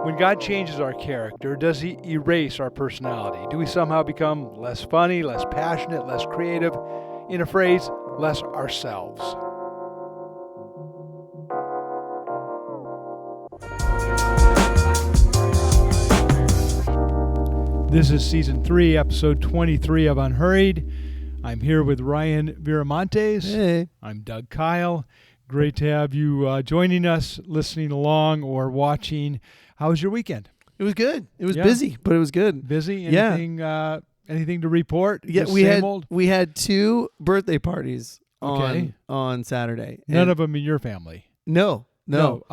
When God changes our character, does He erase our personality? Do we somehow become less funny, less passionate, less creative? In a phrase, less ourselves. This is Season 3, Episode 23 of Unhurried. I'm here with Ryan Viramontes. Hey. I'm Doug Kyle. Great to have you joining us, listening along, or watching. How was your weekend? It was good. It was busy, but it was good. Busy? Anything anything to report? Yeah, Just we had 2 birthday parties on Saturday. None of them in your family? No. These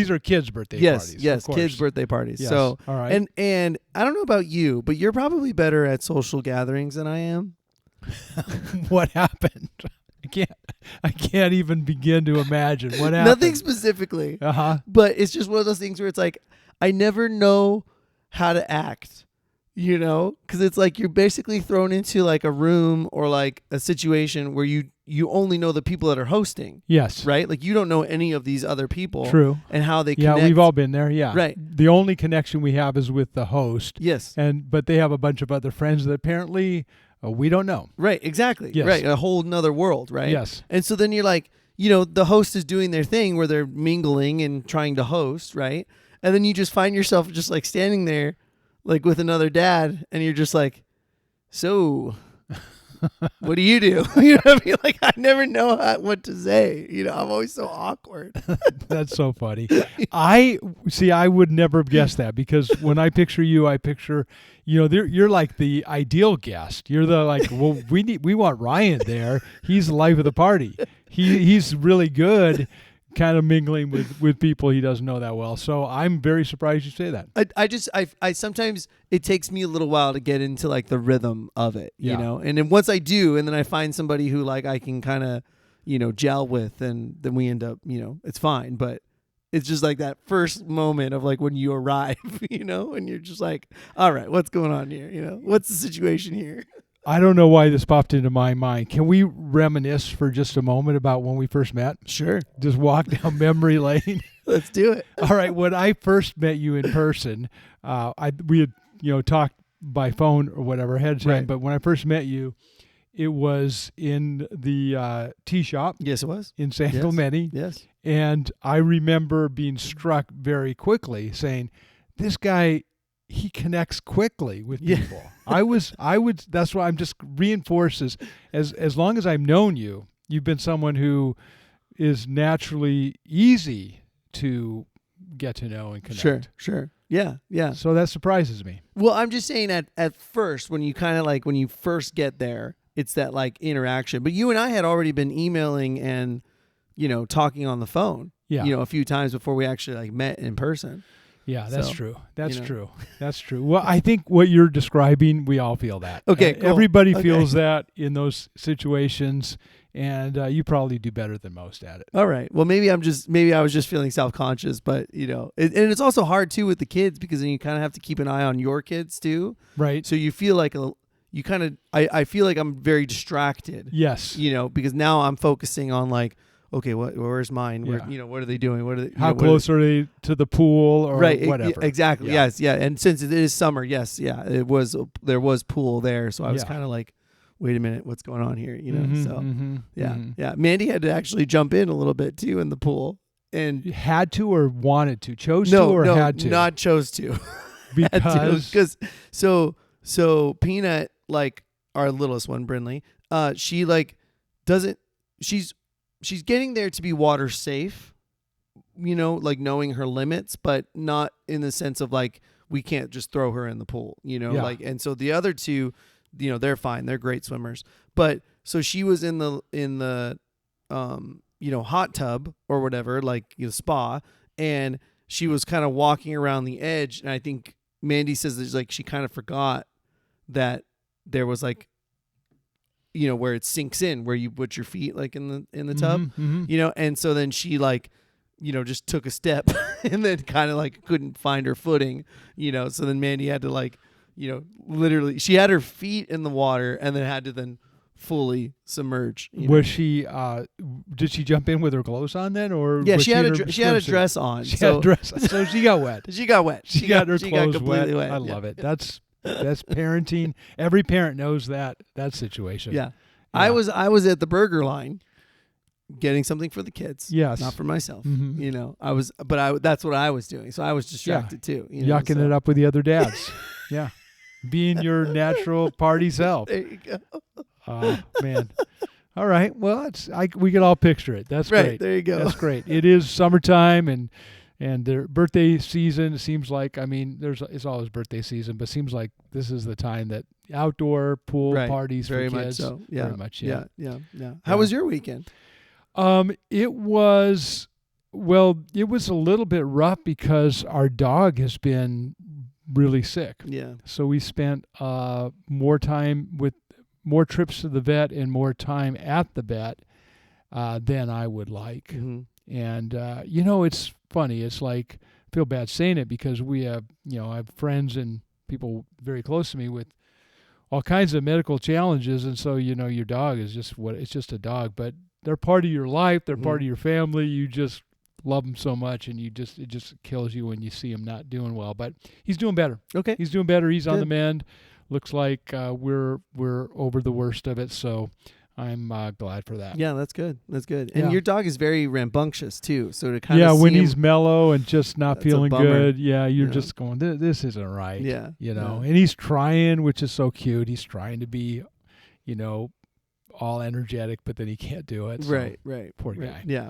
are kids' birthday parties. Yes, kids' birthday parties. Yes. So, all right. And I don't know about you, but you're probably better at social gatherings than I am. What happened? I can't even begin to imagine what happened. Nothing specifically. But it's just one of those things where it's like I never know how to act, because it's like you're basically thrown into like a room or like a situation where you only know the people that are hosting. Yes. Right? Like you don't know any of these other people. True. And how they connect. Yeah, we've all been there. Yeah. Right. The only connection we have is with the host. Yes. But they have a bunch of other friends that apparently we don't know. Right. Exactly. Yes. Right. A whole nother world. Right. Yes. And so then you're like, the host is doing their thing where they're mingling and trying to host. Right. And then you just find yourself just like standing there like with another dad and you're just like, so what do? You know what I mean? Like, I never know what to say. I'm always so awkward. That's so funny. I would never have guessed that because when I picture you, you're like the ideal guest. You're the like, well, we want Ryan there. He's the life of the party. He's really good kind of mingling with people he doesn't know that well. So I'm very surprised you say that. I sometimes it takes me a little while to get into like the rhythm of it, and then once I do, and then I find somebody who like I can kind of, gel with, and then we end up, it's fine. But it's just like that first moment of like when you arrive, and you're just like, all right, what's going on here? What's the situation here? I don't know why this popped into my mind. Can we reminisce for just a moment about when we first met? Sure. Just walk down memory lane. Let's do it. All right. When I first met you in person, we had talked by phone or whatever ahead of time. Right. But when I first met you, it was in the tea shop. Yes, it was in San Clemente. Yes. And I remember being struck very quickly, saying, "This guy, he connects quickly with people." That's why I'm just reinforces as long as I've known you, you've been someone who is naturally easy to get to know and connect. Sure. Yeah. So that surprises me. Well, I'm just saying at first, when you kind of like, when you first get there, it's that like interaction. But you and I had already been emailing and, talking on the phone, a few times before we actually like met in person. Yeah, that's true. That's true. That's true. Well, I think what you're describing, we all feel that. Okay, cool. Everybody feels that in those situations, and you probably do better than most at it. All right. Well, maybe I was just feeling self-conscious, but and it's also hard too with the kids because then you kind of have to keep an eye on your kids too. Right. So you feel like I feel like I'm very distracted. Yes. Because now I'm focusing on like, okay, where's mine? Yeah. What are they doing? How close are they to the pool or whatever? Exactly. Yeah. Yes. Yeah. And since it is summer, yes. Yeah. There was pool there. So I was kind of like, wait a minute, what's going on here? Yeah. Mandy had to actually jump in a little bit too in the pool. And had to or wanted to? Chose to or had to? Not chose to. Because so Peanut, like our littlest one, Brinley, she like doesn't, she's getting there to be water safe, like knowing her limits, but not in the sense of like, we can't just throw her in the pool, like, and so the other two, they're fine. They're great swimmers. But so she was in the hot tub or whatever, like spa. And she was kind of walking around the edge. And I think Mandy says that like, she kind of forgot that there was like, where it sinks in, where you put your feet like in the tub, and so then she like, just took a step and then kind of like couldn't find her footing, so then Mandy had to like, literally she had her feet in the water and then had to then fully submerge. Was she? Did she jump in with her clothes on then, or Yeah, was she had in a her she had a swimsuit? dress on. She so had a dress, so she got wet. she got wet. She got her she clothes completely wet. I love it. That's parenting. Every parent knows that situation. Yeah. Yeah. I was at the burger line getting something for the kids. Yes. Not for myself. Mhm. You know, that's what I was doing. So I was distracted too. You know, Yucking it up with the other dads. Yeah. Being your natural party self. There you go. Oh, man. All right. Well, we can all picture it. That's Right. great. There you go. That's great. It is summertime and their birthday season. It seems like, I mean, it's always birthday season, but it seems like this is the time that outdoor pool Right. parties Very for much kids. so. Yeah. Very much. Yeah. Yeah. How was your weekend? It was a little bit rough because our dog has been really sick. Yeah. So we spent more trips to the vet and more time at the vet than I would like. Mm-hmm. And it's funny. It's like, I feel bad saying it because we have, I have friends and people very close to me with all kinds of medical challenges, and so your dog is it's just a dog, but they're part of your life. They're part of your family. You just love them so much, and it just kills you when you see him not doing well. But he's doing better. Okay. He's doing better. He's on Good. the mend. Looks like we're over the worst of it. So I'm glad for that. Yeah, that's good. That's good. And Yeah. your dog is very rambunctious too. So to kind of Yeah, see when him, he's mellow and just not That's a feeling bummer. good, you're Yeah. just going, this isn't right. Yeah. And he's trying, which is so cute. He's trying to be, all energetic, but then he can't do it. So Right. Poor Right. guy. Yeah.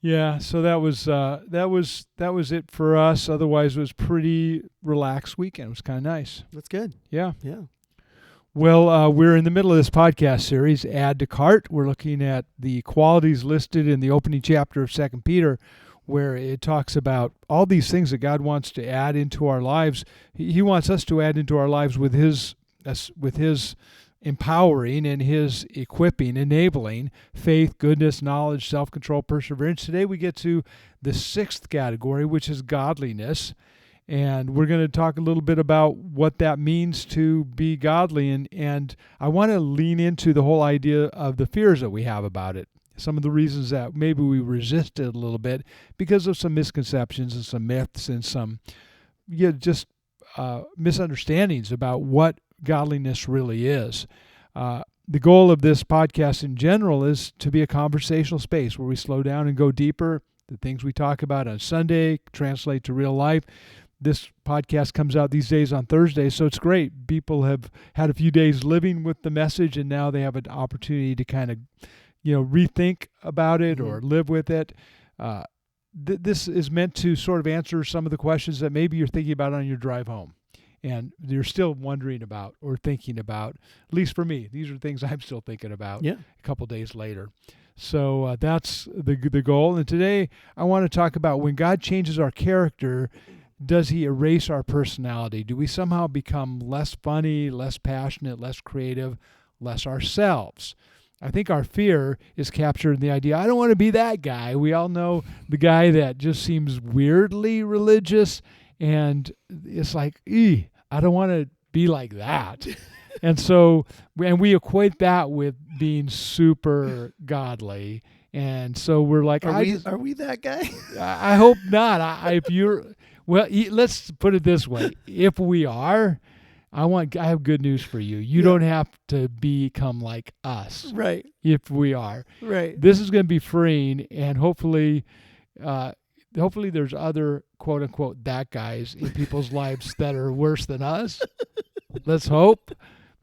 Yeah. So that was it for us. Otherwise, it was pretty relaxed weekend. It was kind of nice. That's good. Yeah. Yeah. Well, we're in the middle of this podcast series, Add to Cart. We're looking at the qualities listed in the opening chapter of 2 Peter, where it talks about all these things that God wants to add into our lives. He wants us to add into our lives with His empowering and His equipping, enabling faith, goodness, knowledge, self-control, perseverance. Today we get to the sixth category, which is godliness. And we're going to talk a little bit about what that means to be godly. And I want to lean into the whole idea of the fears that we have about it. Some of the reasons that maybe we resist it a little bit because of some misconceptions and some myths and some misunderstandings about what godliness really is. The goal of this podcast in general is to be a conversational space where we slow down and go deeper. The things we talk about on Sunday translate to real life. This podcast comes out these days on Thursday, so it's great. People have had a few days living with the message, and now they have an opportunity to kind of, rethink about it or live with it. This is meant to sort of answer some of the questions that maybe you're thinking about on your drive home, and you're still wondering about or thinking about. At least for me, these are things I'm still thinking about a couple days later. So that's the goal. And today I want to talk about when God changes our character, does He erase our personality? Do we somehow become less funny, less passionate, less creative, less ourselves? I think our fear is captured in the idea, I don't want to be that guy. We all know the guy that just seems weirdly religious, and it's like, I don't want to be like that. And so, we equate that with being super godly. And so we're like, Are we that guy? I hope not. Let's put it this way. If we are, I have good news for you. You don't have to become like us. Right. If we are. Right. This is going to be freeing, and hopefully there's other quote unquote that guys in people's lives that are worse than us. Let's hope.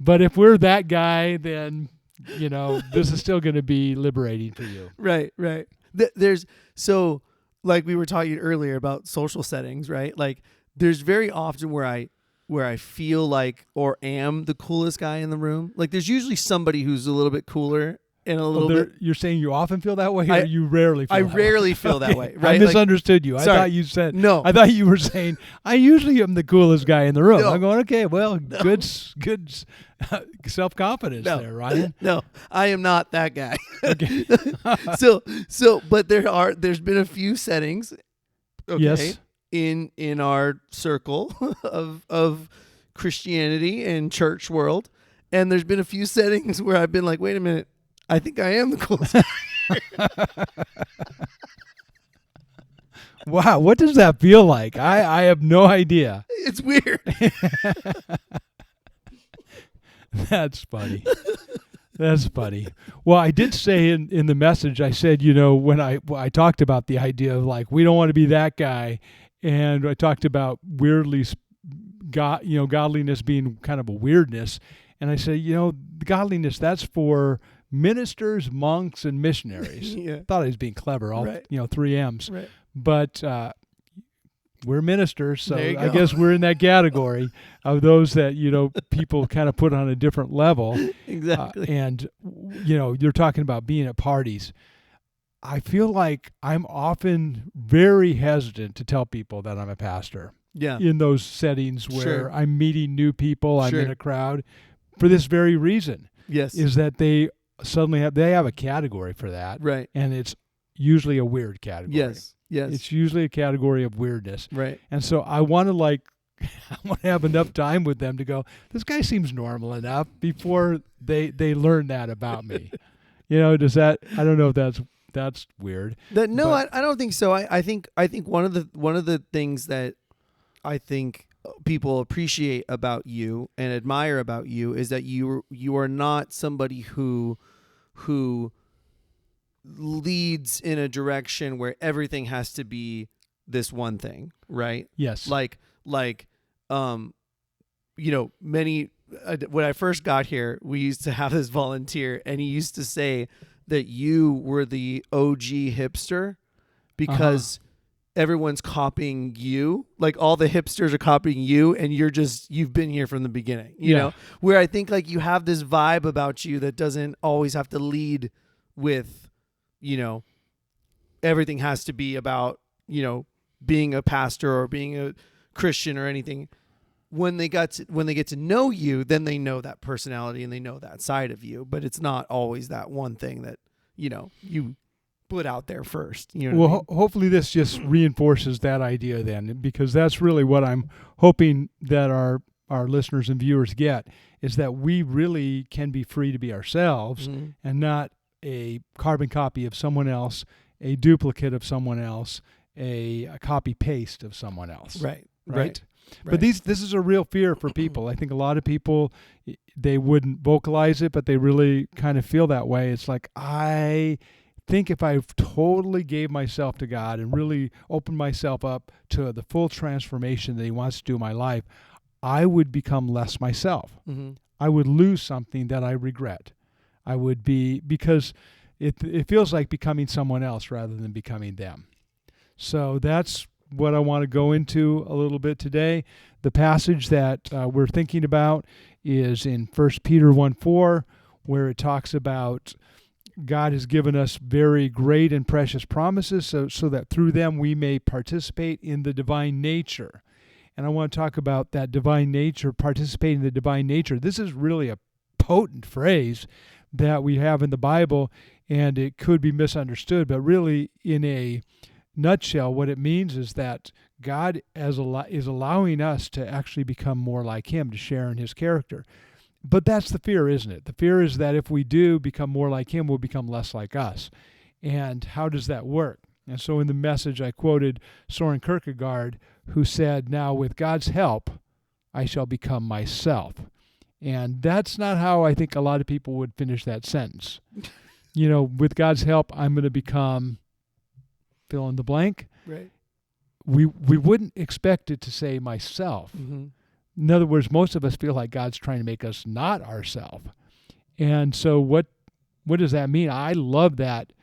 But if we're that guy, then this is still going to be liberating for you. Right. There's so like we were talking earlier about social settings, right? Like there's very often where I feel like or am the coolest guy in the room. Like there's usually somebody who's a little bit cooler and a little bit. You're saying you often feel that way, or you rarely feel that way? I rarely feel that way, right? I misunderstood you. Sorry. I thought you said no. I thought you were saying I usually am the coolest guy in the room. No. I'm going, okay, well, good self-confidence there, Ryan. No, I am not that guy. Okay. But there's been a few settings, okay, Yes. in our circle of Christianity and church world, And there's been a few settings where I've been like, wait a minute, I think I am the coolest. Wow, what does that feel like? I have no idea. It's weird. That's funny. That's funny. Well, I did say in the message, I said, when I talked about the idea of like, we don't want to be that guy. And I talked about godliness being kind of a weirdness. And I said, godliness, that's for ministers, monks, and missionaries. Yeah. I thought I was being clever, all, Right. 3 M's. Right. But we're ministers, so There you I go. guess we're in that category of those that, people kind of put on a different level. Exactly. And, you're talking about being at parties. I feel like I'm often very hesitant to tell people that I'm a pastor Yeah. in those settings where Sure. I'm meeting new people, I'm Sure. in a crowd, for this very reason, Yes. is that they suddenly have a category for that, Right. and it's usually a weird category. Yes. Yes. It's usually a category of weirdness. Right. And so I want to have enough time with them to go, this guy seems normal enough before they learn that about me. Does that, I don't know if that's weird. No, But- I don't think so. I think one of the things that I think people appreciate about you and admire about you is that you are not somebody who leads in a direction where everything has to be this one thing, right? Yes. Many when I first got here, we used to have this volunteer, and he used to say that you were the OG hipster because everyone's copying you. Like all the hipsters are copying you, and you've been here from the beginning, you know, where I think like you have this vibe about you that doesn't always have to lead with, everything has to be about, being a pastor or being a Christian or anything. When they get to know you, then they know that personality and they know that side of you, but it's not always that one thing that, you put out there first. Hopefully this just reinforces that idea then, because that's really what I'm hoping that our listeners and viewers get, is that we really can be free to be ourselves and not a carbon copy of someone else, a duplicate of someone else, a copy paste of someone else. Right. But this is a real fear for people. I think a lot of people, they wouldn't vocalize it, but they really kind of feel that way. It's like, I think if I totally gave myself to God and really opened myself up to the full transformation that He wants to do in my life, I would become less myself. Mm-hmm. I would lose something that I regret. I would be, because it feels like becoming someone else rather than becoming them. So that's what I want to go into a little bit today. The passage that we're thinking about is in 1 Peter 1:4, where it talks about God has given us very great and precious promises so that through them we may participate in the divine nature. And I want to talk about that divine nature, participating in the divine nature. This is really a potent phrase that we have in the Bible, and it could be misunderstood, but really in a nutshell, what it means is that God is allowing us to actually become more like Him, to share in His character. But that's the fear, isn't it? The fear is that if we do become more like Him, we'll become less like us. And how does that work? And so in the message, I quoted Soren Kierkegaard, who said, "Now with God's help, I shall become myself." And that's not how I think a lot of people would finish that sentence. With God's help, I'm going to become fill in the blank. Right. We wouldn't expect it to say myself. Mm-hmm. In other words, most of us feel like God's trying to make us not ourselves. And so what does that mean? I love that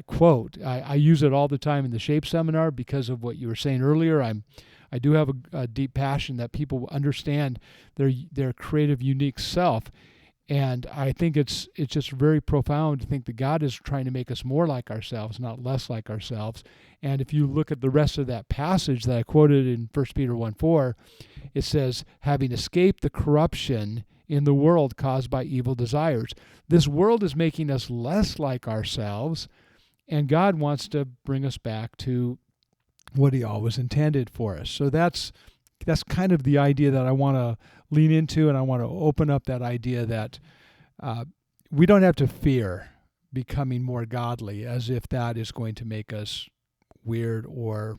quote. I use it all the time in the Shape Seminar because of what you were saying earlier. I do have a deep passion that people understand their creative, unique self. And I think it's just very profound to think that God is trying to make us more like ourselves, not less like ourselves. And if you look at the rest of that passage that I quoted in 1 Peter 1:4, it says, having escaped the corruption in the world caused by evil desires. This world is making us less like ourselves, and God wants to bring us back to what He always intended for us. So that's that's kind of the idea that I want to lean into, and I want to open up that idea that we don't have to fear becoming more godly as if that is going to make us weird or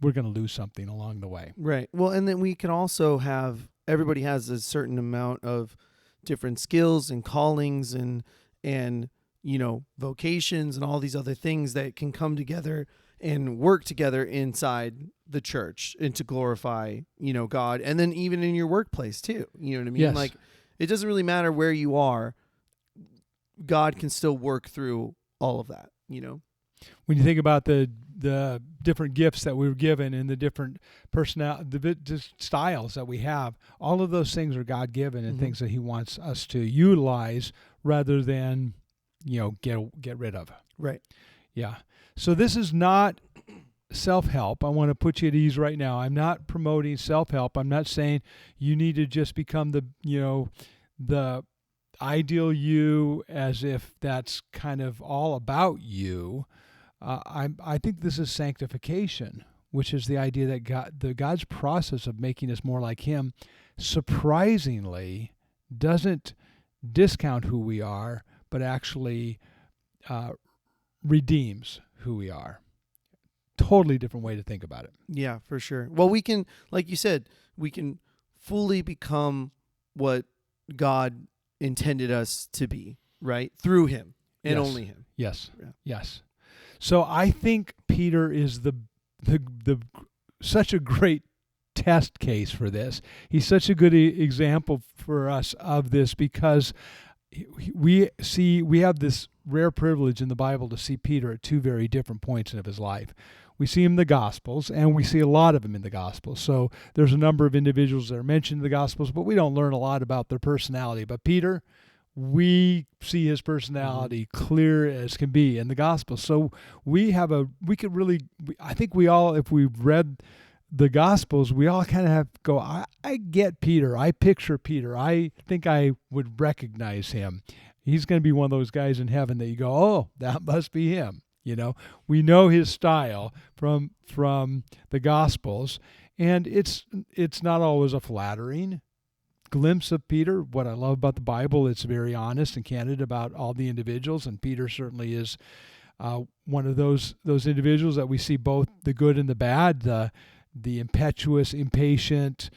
we're going to lose something along the way. Right. Well, and then we can also have, everybody has a certain amount of different skills and callings and vocations and all these other things that can come together and work together inside the church and to glorify, God. And then even in your workplace too, you know what I mean? Yes. Like, it doesn't really matter where you are. God can still work through all of that, When you think about the different gifts that we were given and the different the styles that we have, all of those things are God-given and things that he wants us to utilize rather than, get rid of. Right. Yeah. So this is not self-help. I want to put you at ease right now. I'm not promoting self-help. I'm not saying you need to just become the ideal you as if that's kind of all about you. I think this is sanctification, which is the idea that God's process of making us more like him surprisingly doesn't discount who we are, but actually redeems who we are. Totally different way to think about it. Yeah, for sure. Well, we can, like you said, we can fully become what God intended us to be, right? Through him and Yes. only him. Yes. Yeah. Yes. So I think Peter is the such a great test case for this. He's such a good example for us of this because we have this rare privilege in the Bible to see Peter at two very different points of his life. We see him in the Gospels, and we see a lot of him in the Gospels. So there's a number of individuals that are mentioned in the Gospels, but we don't learn a lot about their personality. But Peter, we see his personality clear as can be in the Gospels. So I think we all, if we've read the Gospels, we all kind of have to go, I get Peter. I picture Peter. I think I would recognize him. He's going to be one of those guys in heaven that you go, oh, that must be him. We know his style from the Gospels, and it's not always a flattering glimpse of Peter. What I love about the Bible, it's very honest and candid about all the individuals, and Peter certainly is one of those individuals that we see both the good and the bad, the impetuous, impatient,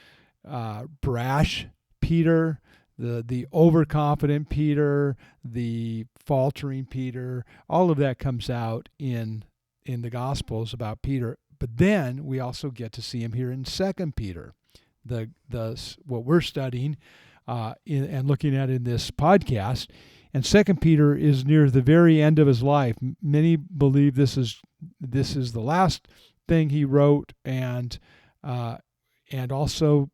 brash Peter, the overconfident Peter, the faltering Peter. All of that comes out in the Gospels about Peter. But then we also get to see him here in 2 Peter, what we're studying and looking at in this podcast. And 2 Peter is near the very end of his life. Many believe this is the last thing he wrote, and also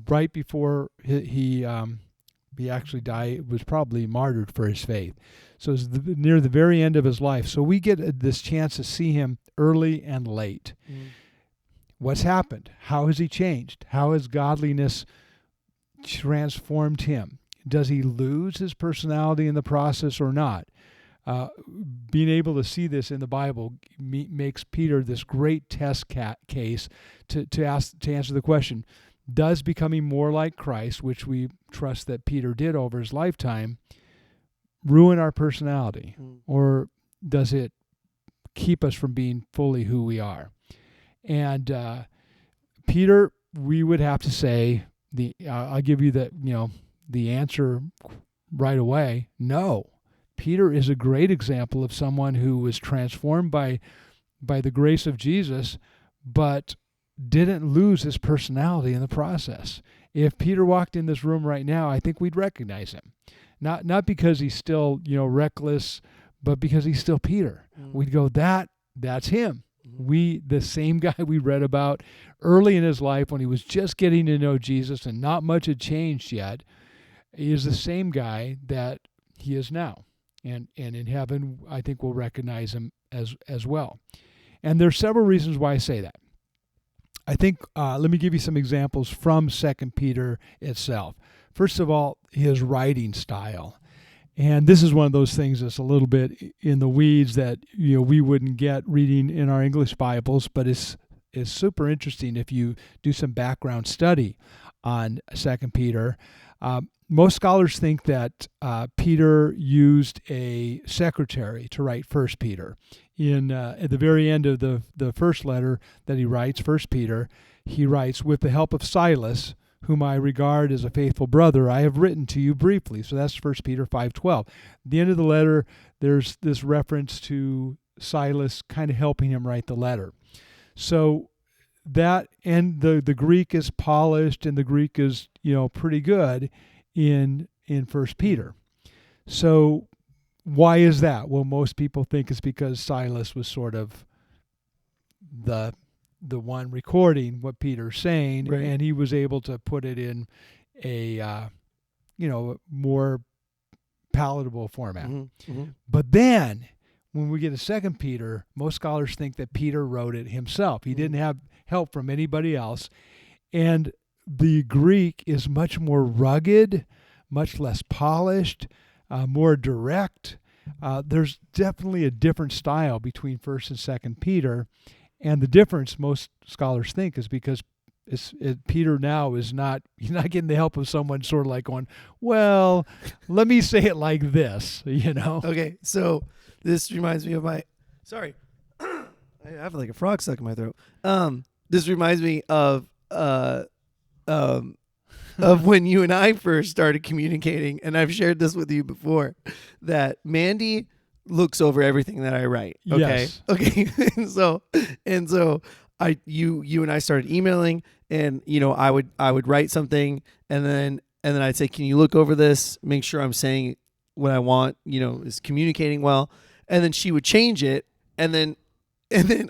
right before he actually died, was probably martyred for his faith. So it's near the very end of his life. So we get this chance to see him early and late. What's happened? How has he changed? How has godliness transformed him? Does he lose his personality in the process or not? Being able to see this in the Bible makes Peter this great test case to answer the question: does becoming more like Christ, which we trust that Peter did over his lifetime, ruin our personality, or does it keep us from being fully who we are? And Peter, we would have to say I'll give you the answer right away. No. Peter is a great example of someone who was transformed by the grace of Jesus, but didn't lose his personality in the process. If Peter walked in this room right now, I think we'd recognize him. Not because he's still, reckless, but because he's still Peter. We'd go, that's him. The same guy we read about early in his life when he was just getting to know Jesus and not much had changed yet, is the same guy that he is now. And in heaven, I think we'll recognize him as well. And there's several reasons why I say that. I think, let me give you some examples from 2 Peter itself. First of all, his writing style. And this is one of those things that's a little bit in the weeds that we wouldn't get reading in our English Bibles, but it's is super interesting if you do some background study on Second Peter. Most scholars think that Peter used a secretary to write First Peter. At the very end of the first letter that he writes, First Peter, he writes, "With the help of Silas, whom I regard as a faithful brother, I have written to you briefly." So that's 1 Peter 5:12. At the end of the letter, there's this reference to Silas kind of helping him write the letter. So that, and the Greek is polished, and the Greek is, pretty good in 1 Peter. So why is that? Well, most people think it's because Silas was sort of the one recording what Peter's saying, Right. and he was able to put it in a more palatable format. Mm-hmm. Mm-hmm. But then when we get to 2 Peter, most scholars think that Peter wrote it himself. He didn't have help from anybody else. And the Greek is much more rugged, much less polished, more direct. There's definitely a different style between 1st and 2nd Peter. And the difference, most scholars think, is because Peter now he's not getting the help of someone sort of like going, well, let me say it like this, Okay, so this reminds me of sorry, I have like a frog stuck in my throat. This reminds me of when you and I first started communicating, and I've shared this with you before, that Mandy looks over everything that I write. Okay. Yes. Okay. and so you and I started emailing, and I would write something, and then I'd say, "Can you look over this? Make sure I'm saying what I want, is communicating well." And then she would change it, and then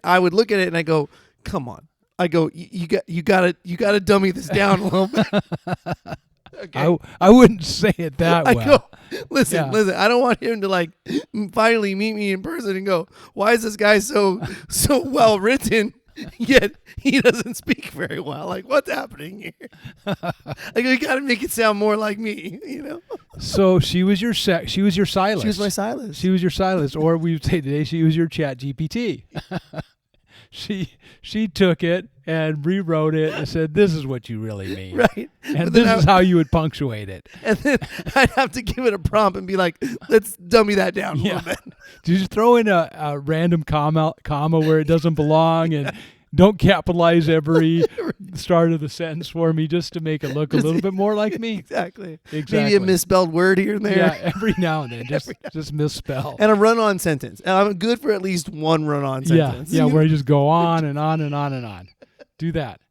I would look at it and I go, "Come on." I go, you gotta dummy this down a little bit. Okay. I wouldn't say it that well. I go, listen. I don't want him to finally meet me in person and go, "Why is this guy so well written, yet he doesn't speak very well? Like, what's happening here?" I go, "You got to make it sound more like me, So she was your Silas. She was my Silas. She was your Silas, or we would say today she was your Chat GPT. She took it and rewrote it and said, "This is what you really mean." Right. And this is how you would punctuate it. And then I'd have to give it a prompt and be like, "Let's dummy that down a little bit." Did you throw in a random comma where it doesn't belong, and don't capitalize every start of the sentence for me just to make it look a little bit more like me? Exactly. Exactly. Maybe a misspelled word here and there. Yeah, every now and then, just misspell. And a run-on sentence. And I'm good for at least one run-on sentence. Yeah, where you just go on and on and on and on. Do that.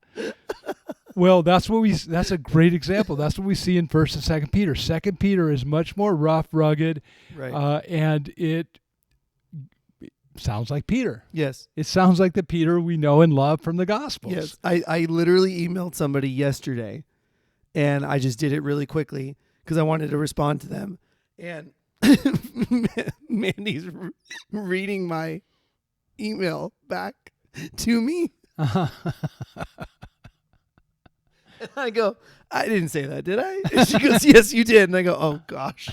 Well, that's a great example. That's what we see in 1st and 2nd Peter. 2nd Peter is much more rough, rugged, right. And it sounds like Peter. Yes. It sounds like the Peter we know and love from the Gospels. Yes. I literally emailed somebody yesterday, and I just did it really quickly because I wanted to respond to them. And Mandy's reading my email back to me. And I go, "I didn't say that, did I?" And she goes, "Yes, you did." And I go, "Oh, gosh."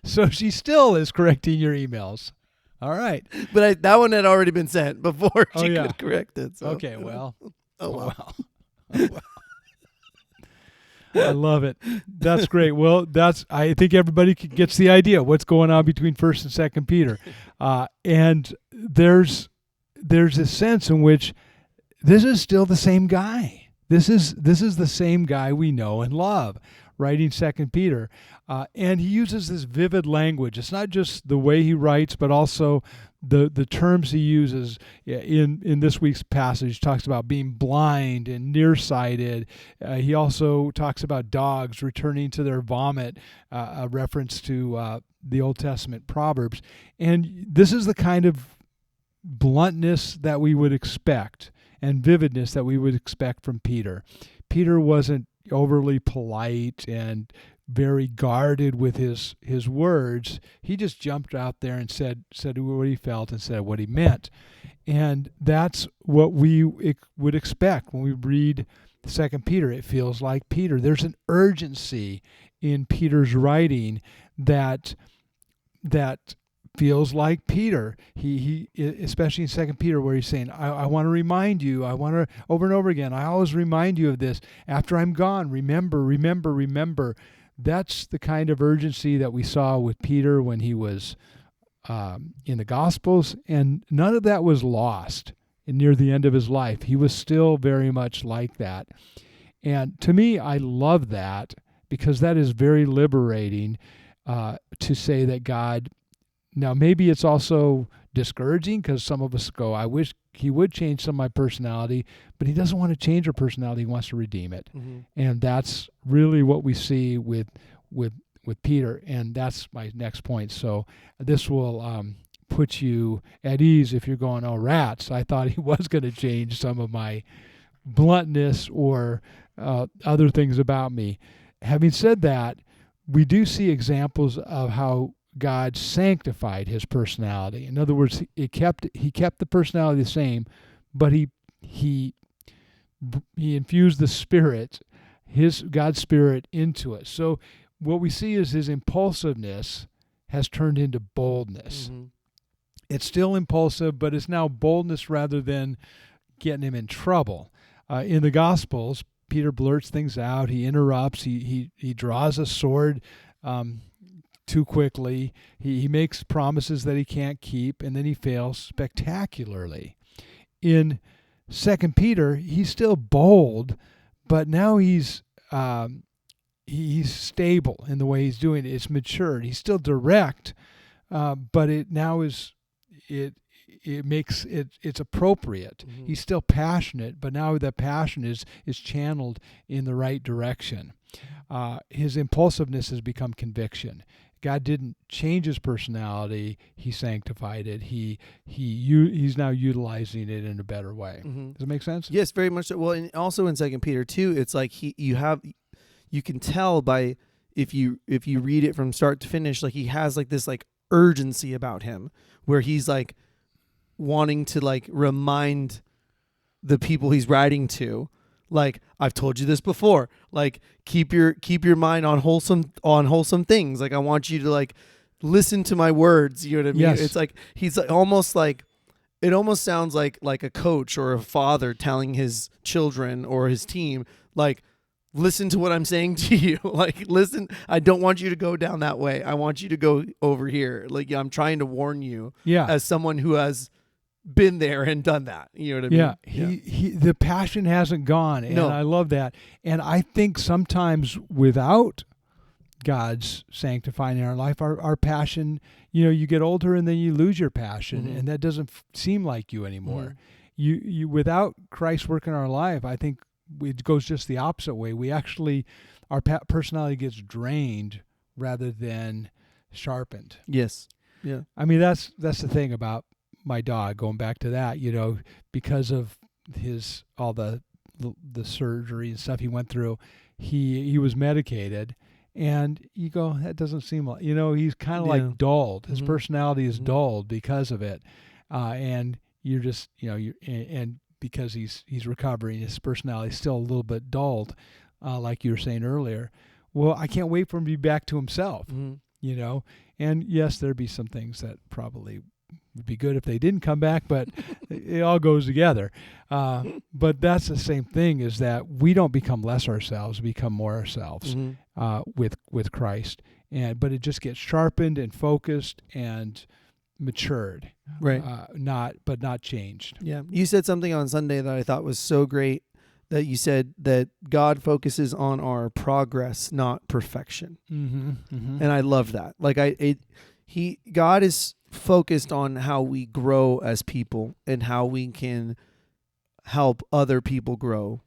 So she still is correcting your emails. All right. But that one had already been sent before she could correct it. So. Okay, well. Oh, well. Oh, well. I love it. That's great. Well, I think everybody gets the idea what's going on between 1st and 2nd Peter. And there's a sense in which this is still the same guy. This is the same guy we know and love, writing 2nd Peter. And he uses this vivid language. It's not just the way he writes, but also the terms he uses. In this week's passage, talks about being blind and nearsighted. He also talks about dogs returning to their vomit, a reference to the Old Testament Proverbs. And this is the kind of bluntness that we would expect and vividness that we would expect from Peter. Peter wasn't overly polite and very guarded with his words. He just jumped out there and said what he felt and said what he meant. And that's what we would expect when we read 2 Peter. It feels like Peter. There's an urgency in Peter's writing that feels like Peter. He especially in 2 Peter, where he's saying, I want to remind you, I want to, over and over again, I always remind you of this. After I'm gone, remember, remember, remember. That's the kind of urgency that we saw with Peter when he was in the Gospels, and none of that was lost near the end of his life. He was still very much like that. And to me, I love that, because that is very liberating, to say that God, now maybe it's also discouraging, because some of us go, I wish he would change some of my personality, but he doesn't want to change our personality. He wants to redeem it. Mm-hmm. And that's really what we see with Peter. And that's my next point. So this will put you at ease if you're going, oh, rats, I thought he was going to change some of my bluntness or other things about me. Having said that, we do see examples of how God sanctified his personality. In other words, he kept the personality the same, but he infused the Spirit, God's Spirit, into it. So what we see is his impulsiveness has turned into boldness. Mm-hmm. It's still impulsive, but it's now boldness rather than getting him in trouble. In the Gospels, Peter blurts things out. He interrupts. He draws a sword too quickly. He makes promises that he can't keep, and then he fails spectacularly. In 2 Peter, he's still bold, but now he's stable in the way he's doing it. It's matured. He's still direct, but it now is it makes it's appropriate. Mm-hmm. He's still passionate, but now that passion is channeled in the right direction. His impulsiveness has become conviction. God didn't change his personality; he sanctified it. He's now utilizing it in a better way. Mm-hmm. Does it make sense? Yes, very much so. Well, and also in 2 Peter 2, it's like you can tell by if you read it from start to finish, like he has like this like urgency about him, where he's like wanting to like remind the people he's writing to, like, I've told you this before, like keep your mind on wholesome things. Like I want you to like listen to my words. You know what I mean? Yes. It's like he's almost like, it almost sounds like a coach or a father telling his children or his team, like, listen to what I'm saying to you. Like, listen, I don't want you to go down that way. I want you to go over here. Like, I'm trying to warn you as someone who has been there and done that. You know what I mean? Yeah. The passion hasn't gone. And I love that. And I think sometimes without God's sanctifying in our life, our passion, you get older and then you lose your passion, mm-hmm. and that doesn't seem like you anymore. Mm-hmm. You without Christ working in our life, I think it goes just the opposite way. We actually, our personality gets drained rather than sharpened. Yes. Yeah. I mean, that's the thing about my dog, going back to that, because of all the surgery and stuff he went through, he was medicated, and you go, that doesn't seem like, he's kind of like dulled. His mm-hmm. personality is mm-hmm. dulled because of it. And you're just, and because he's recovering, his personality is still a little bit dulled, like you were saying earlier. Well, I can't wait for him to be back to himself, mm-hmm. And yes, there'd be some things that probably would be good if they didn't come back, but it all goes together. But that's the same thing, is that we don't become less ourselves, we become more ourselves mm-hmm. with Christ. But it just gets sharpened and focused and matured, right? Not changed. Yeah, you said something on Sunday that I thought was so great. That you said that God focuses on our progress, not perfection, mm-hmm, mm-hmm. and I love that. Like God is focused on how we grow as people and how we can help other people grow,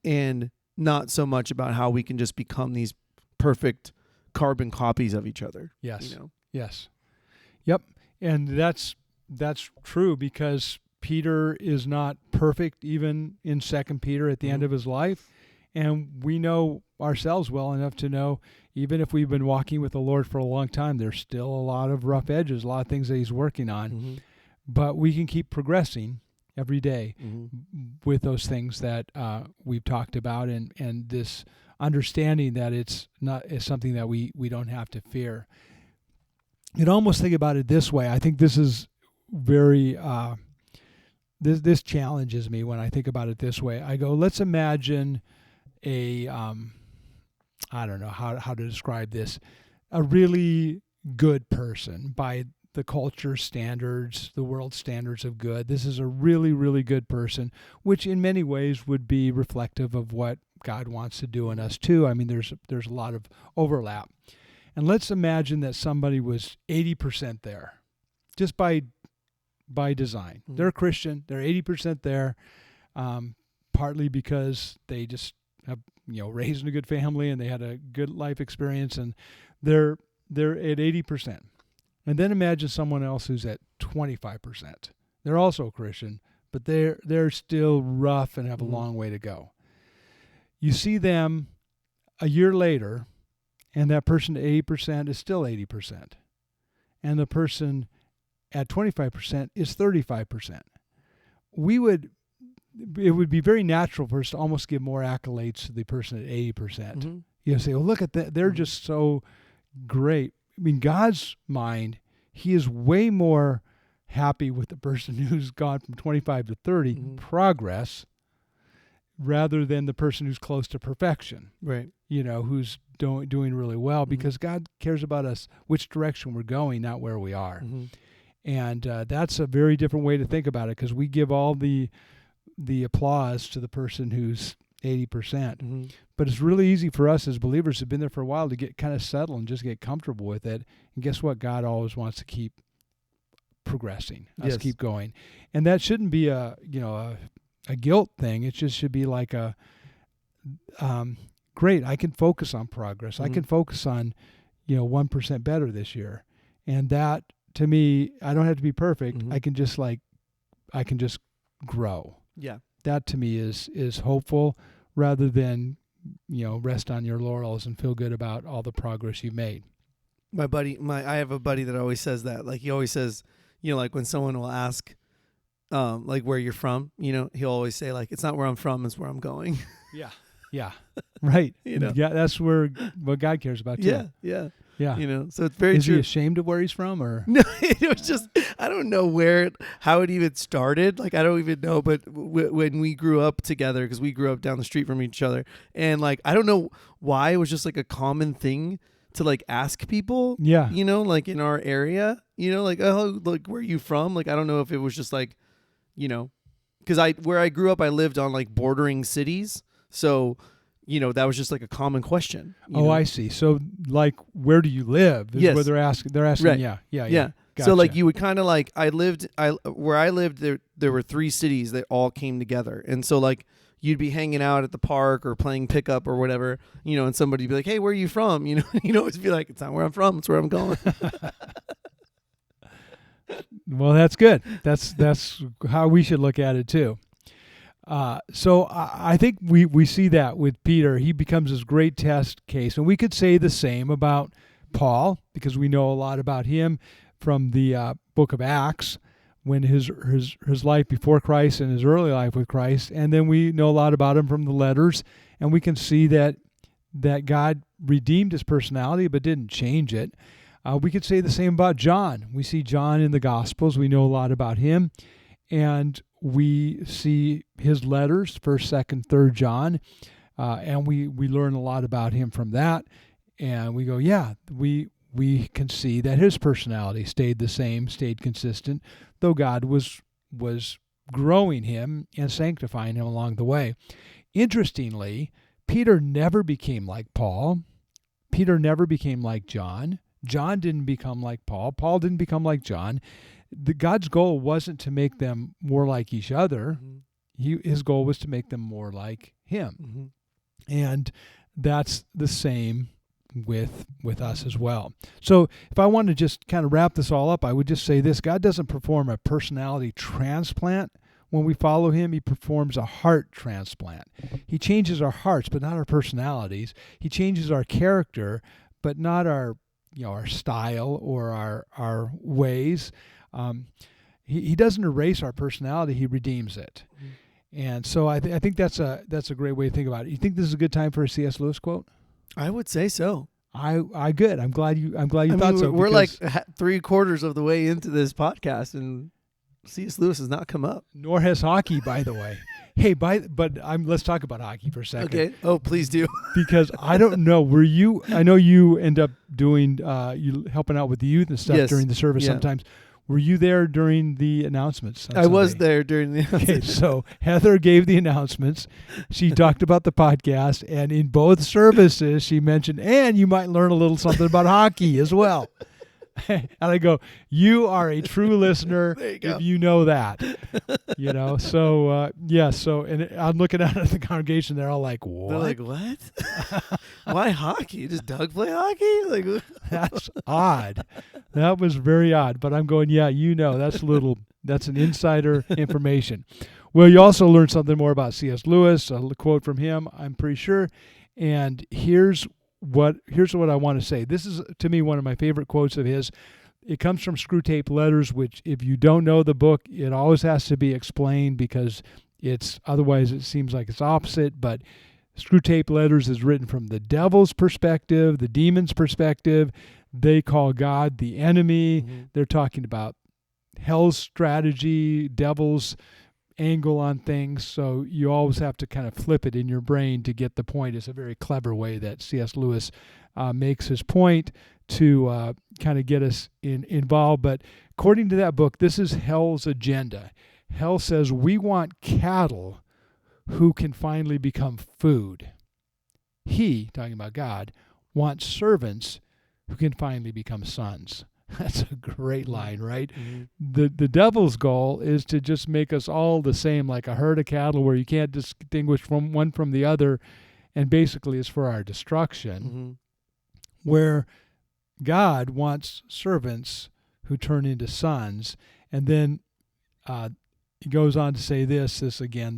and not so much about how we can just become these perfect carbon copies of each other. Yes. Yes. Yep. And that's true, because Peter is not perfect even in 2 Peter at the mm-hmm. end of his life. And we know ourselves well enough to know, even if we've been walking with the Lord for a long time, there's still a lot of rough edges, a lot of things that he's working on. Mm-hmm. But we can keep progressing every day mm-hmm. with those things that we've talked about, and this understanding that it's something that we don't have to fear. you can almost think about it this way. I think this is very this challenges me when I think about it this way. I go, let's imagine a I don't know how to describe this, a really good person by the culture standards, the world standards of good. This is a really, really good person, which in many ways would be reflective of what God wants to do in us too. I mean, there's a lot of overlap. And let's imagine that somebody was 80% there, just by design. Mm-hmm. They're a Christian. They're 80% there, partly because they just have raised in a good family and they had a good life experience, and they're at 80%. And then imagine someone else who's at 25%. They're also a Christian, but they're still rough and have a long way to go. You see them a year later, and that person at 80% is still 80%. And the person at 25% is 35%. It would be very natural for us to almost give more accolades to the person at 80%. Mm-hmm. You say, well, look at that. They're just so great. I mean, God's mind, he is way more happy with the person who's gone from 25 to 30, progress, rather than the person who's close to perfection. Right. Who's doing really well, because God cares about us, which direction we're going, not where we are. And that's a very different way to think about it, because we give all the applause to the person who's 80%. But it's really easy for us as believers who've been there for a while to get kind of settled and just get comfortable with it. And guess what? God always wants to keep progressing, us keep going. And that shouldn't be a guilt thing. It just should be like a great, I can focus on progress. I can focus on 1% better this year. And that, to me, I don't have to be perfect. I can just grow. Yeah. That to me is hopeful, rather than rest on your laurels and feel good about all the progress you've made. I have a buddy that always says that. Like, he always says, like when someone will ask like where you're from, he'll always say, like, it's not where I'm from, it's where I'm going. Yeah. Right. Yeah, that's what God cares about too. Yeah. So it's very true. Is he true. ashamed of where he's from, or? No, it was just, I don't know how it even started. Like, I don't even know. But when we grew up together, because we grew up down the street from each other, and like, I don't know why it was just like a common thing to like ask people. Yeah. Like in our area, like, oh, like, where are you from? Like, I don't know if it was just like, because where I grew up, I lived on like bordering cities. So, that was just like a commmen question. I see. So, like, where do you live? Is where they're asking. They're asking. Right. Yeah. Gotcha. So, like, you would kind of like, where I lived, there were 3 cities that all came together. And so, like, you'd be hanging out at the park or playing pickup or whatever, and somebody'd be like, hey, where are you from? You'd always be like, it's not where I'm from, it's where I'm going. Well, that's good. That's how we should look at it too. So I think we see that with Peter. He becomes this great test case. And we could say the same about Paul, because we know a lot about him from the book of Acts, when his life before Christ and his early life with Christ. And then we know a lot about him from the letters. And we can see that God redeemed his personality but didn't change it. We could say the same about John. We see John in the Gospels. We know a lot about him. And we see his letters, 1st, 2nd, 3rd John, and we learn a lot about him from that. And we go, we can see that his personality stayed the same, stayed consistent, though God was growing him and sanctifying him along the way. Interestingly, Peter never became like Paul. Peter never became like John. John didn't become like Paul. Paul didn't become like John. God's goal wasn't to make them more like each other. His goal was to make them more like him. And that's the same with us as well. So if I want to just kind of wrap this all up, I would just say this: God doesn't perform a personality transplant when we follow him. He performs a heart transplant. He changes our hearts, but not our personalities. He changes our character, but not our style or our ways. He doesn't erase our personality; he redeems it. And so I think that's a great way to think about it. You think this is a good time for a C.S. Lewis quote? I would say so. I good. I'm glad you I thought mean, so. we're like because 3/4 of the way into this podcast, and C.S. Lewis has not come up. nor has hockey, by the way. Hey, let's talk about hockey for a second. Okay. Oh, please do. Because I don't know, were you? I know you end up doing you helping out with the youth and stuff Yes. during the service Yeah. sometimes. Were you there during the announcements? On I was Sunday? there during the. Okay, so Heather gave the announcements. She talked about the podcast, and in both services, she mentioned, and you might learn a little something about hockey as well. And I go, you are a true listener There you go. if you know that. So so and I'm looking out at the congregation, they're all like, what? They're like, what? Why hockey? Does Doug play hockey? Like, That's odd. That was very odd. But I'm going, that's an insider information. Well, you also learned something more about C.S. Lewis, a quote from him, I'm pretty sure. And here's what I want to say. This is, to me, one of my favorite quotes of his. It comes from Screwtape Letters, which, if you don't know the book, it always has to be explained because otherwise it seems like it's opposite. But Screwtape Letters is written from the devil's perspective, the demon's perspective. They call God the enemy. mm-hmm. They're talking about hell's strategy, devil's angle on things. So you always have to kind of flip it in your brain to get the point. It's a very clever way that C.S. Lewis makes his point to kind of get us involved. But according to that book, this is hell's agenda. Hell says we want cattle who can finally become food. He, talking about God, wants servants who can finally become sons. That's a great line, right? Mm-hmm. The devil's goal is to just make us all the same, like a herd of cattle where you can't distinguish from one from the other, and basically is for our destruction. Mm-hmm. Where God wants servants who turn into sons. And then he goes on to say this again,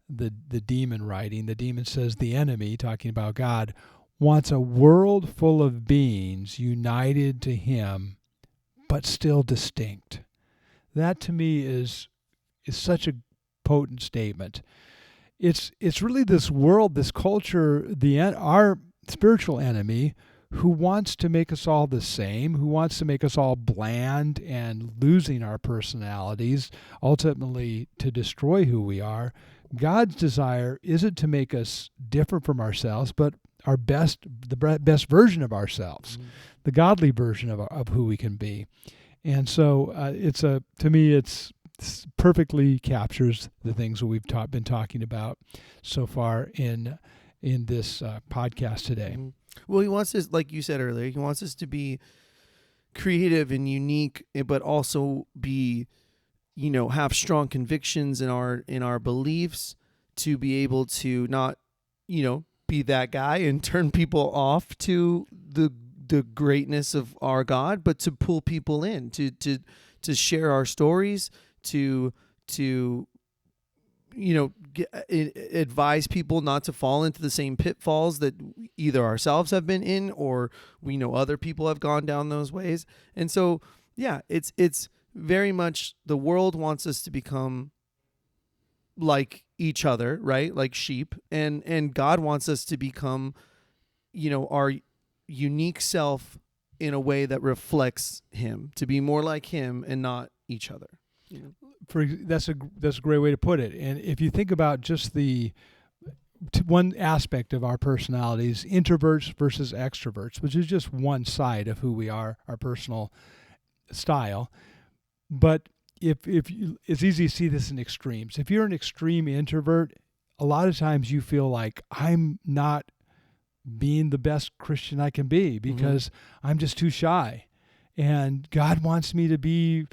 the demon writing. The demon says the enemy, talking about God, wants a world full of beings united to him, but still distinct. That to me is such a potent statement. It's really this world, this culture, our spiritual enemy, who wants to make us all the same, who wants to make us all bland and losing our personalities, ultimately to destroy who we are. God's desire isn't to make us different from ourselves, but the best version of ourselves, Mm-hmm. the godly version of who we can be. And so to me, it's perfectly captures the things that we've been talking about so far in this podcast today. Mm-hmm. Well, he wants us, like you said earlier, he wants us to be creative and unique, but also be, have strong convictions in our beliefs, to be able to not, be that guy and turn people off to the greatness of our God, but to pull people in, to share our stories, to advise people not to fall into the same pitfalls that either ourselves have been in or we know other people have gone down those ways. And so, yeah, it's very much the world wants us to become like each other, right? Like sheep. And God wants us to become, our unique self in a way that reflects him, to be more like him and not each other. That's a great way to put it. And if you think about just one aspect of our personalities, introverts versus extroverts, which is just one side of who we are, our personal style. But it's easy to see this in extremes. If you're an extreme introvert, a lot of times you feel like I'm not being the best Christian I can be because I'm just too shy. And God wants me to be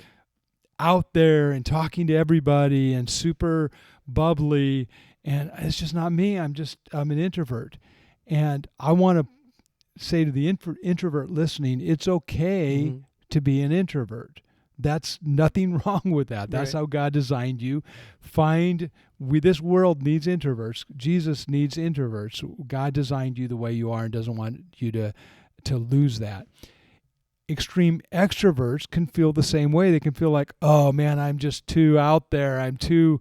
out there and talking to everybody and super bubbly, and it's just not me. I'm an introvert. And I want to say to the introvert listening, it's okay to be an introvert. That's nothing wrong with that. That's right. How God designed you. This world needs introverts. Jesus needs introverts. God designed you the way you are and doesn't want you to lose that. Extreme extroverts can feel the same way. They can feel like, oh man, I'm just too out there. I'm too,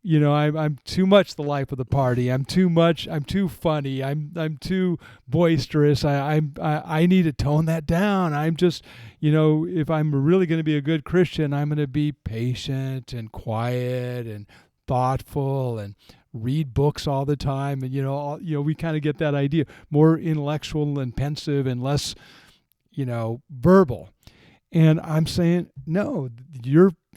I'm too much the life of the party. I'm too much. I'm too funny. I'm too boisterous. I need to tone that down. I'm just, if I'm really going to be a good Christian, I'm going to be patient and quiet and thoughtful and read books all the time. And we kind of get that idea, more intellectual and pensive and less, verbal. And I'm saying, no,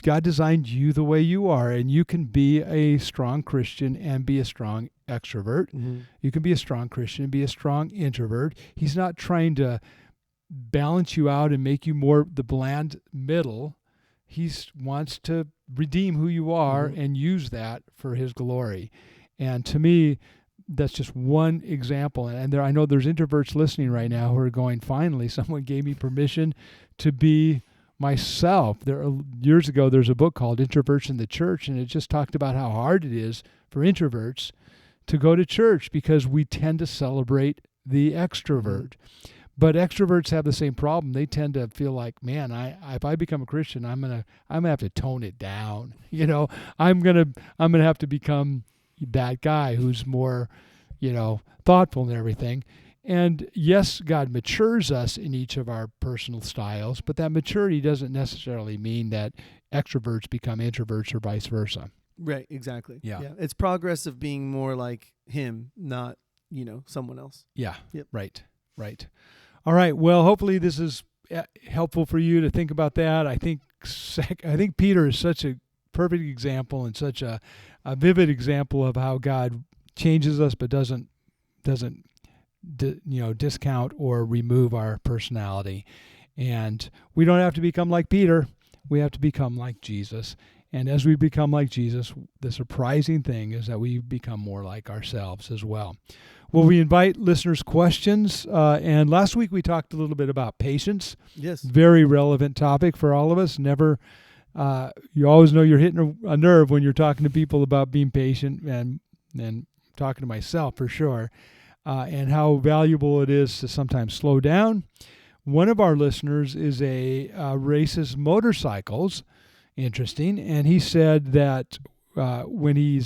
God designed you the way you are, and you can be a strong Christian and be a strong extrovert. Mm-hmm. You can be a strong Christian and be a strong introvert. He's not trying to balance you out and make you more the bland middle. He wants to redeem who you are and use that for his glory. And to me, that's just one example. And I know there's introverts listening right now who are going, finally, someone gave me permission to be myself. Years ago, there's a book called Introverts in the Church, and it just talked about how hard it is for introverts to go to church because we tend to celebrate the extrovert. But extroverts have the same problem. They tend to feel like, man, if I become a Christian, I'm gonna have to tone it down. I'm gonna have to become that guy who's more, thoughtful and everything. And yes, God matures us in each of our personal styles, but that maturity doesn't necessarily mean that extroverts become introverts or vice versa. Right, exactly. Yeah. It's progress of being more like him, not, someone else. Yeah. Yep. Right. All right. Well, hopefully this is helpful for you to think about that. I think Peter is such a perfect example and such a vivid example of how God changes us, but doesn't discount or remove our personality. And we don't have to become like Peter. We have to become like Jesus. And as we become like Jesus, the surprising thing is that we become more like ourselves as well. Well, we invite listeners' questions. And last week we talked a little bit about patience. Yes. Very relevant topic for all of us. You always know you're hitting a nerve when you're talking to people about being patient, and talking to myself for sure, and how valuable it is to sometimes slow down. One of our listeners is races motorcycles. Interesting. And he said that when he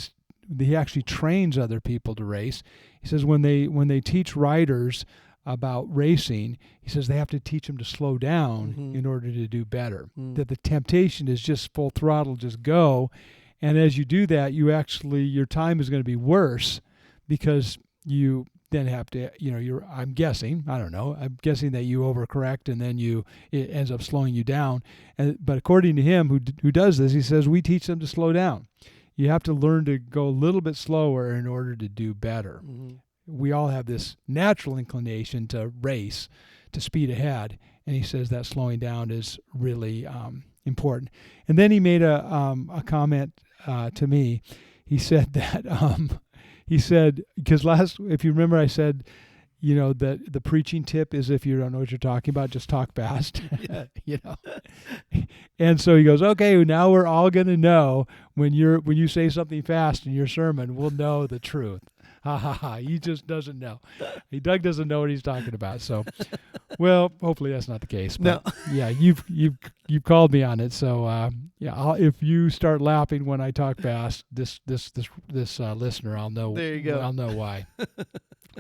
actually trains other people to race, he says when they teach riders about racing, he says they have to teach them to slow down in order to do better. That the temptation is just full throttle, just go. And as you do that, your time is going to be worse because you then have to, I'm guessing that you overcorrect and then it ends up slowing you down. But according to him, who does this, he says, we teach them to slow down. You have to learn to go a little bit slower in order to do better. We all have this natural inclination to race, to speed ahead. And he says that slowing down is really important. And then he made a comment to me. He said that, because if you remember, I said, that the preaching tip is if you don't know what you're talking about, just talk fast. And so he goes, okay, now we're all going to know when you say something fast in your sermon, we'll know the truth. Ha ha ha. He just doesn't know. Doug doesn't know what he's talking about. So, well, hopefully that's not the case. But no. Yeah, you've called me on it. So if you start laughing when I talk fast, this listener, I'll know. There you go. I'll know why.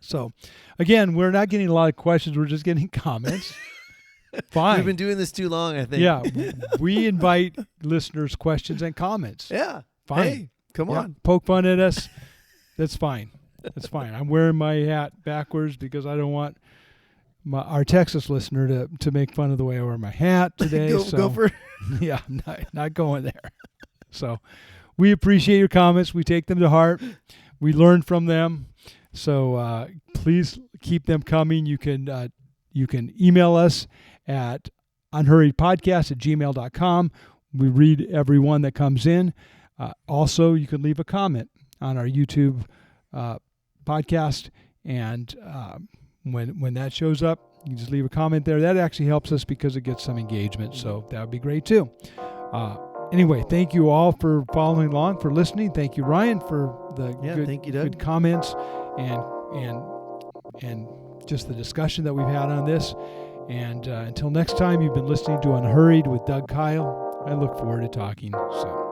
So, again, we're not getting a lot of questions. We're just getting comments. Fine. We've been doing this too long, I think. Yeah, we invite listeners' questions and comments. Yeah. Fine. Hey, come on. Poke fun at us. That's fine. That's fine. I'm wearing my hat backwards because I don't want our Texas listener to make fun of the way I wear my hat today. Go for it. Yeah, I'm not going there. So we appreciate your comments. We take them to heart. We learn from them. So please keep them coming. You can email us at unhurriedpodcast@gmail.com. We read every one that comes in. Also, you can leave a comment on our YouTube podcast, and when that shows up, you just leave a comment there. That actually helps us because it gets some engagement, so that would be great too. Anyway, thank you all for following along, for listening. Thank you, Ryan, for the good comments and just the discussion that we've had on this. And until next time, you've been listening to Unhurried with Doug Kyle. I look forward to talking soon.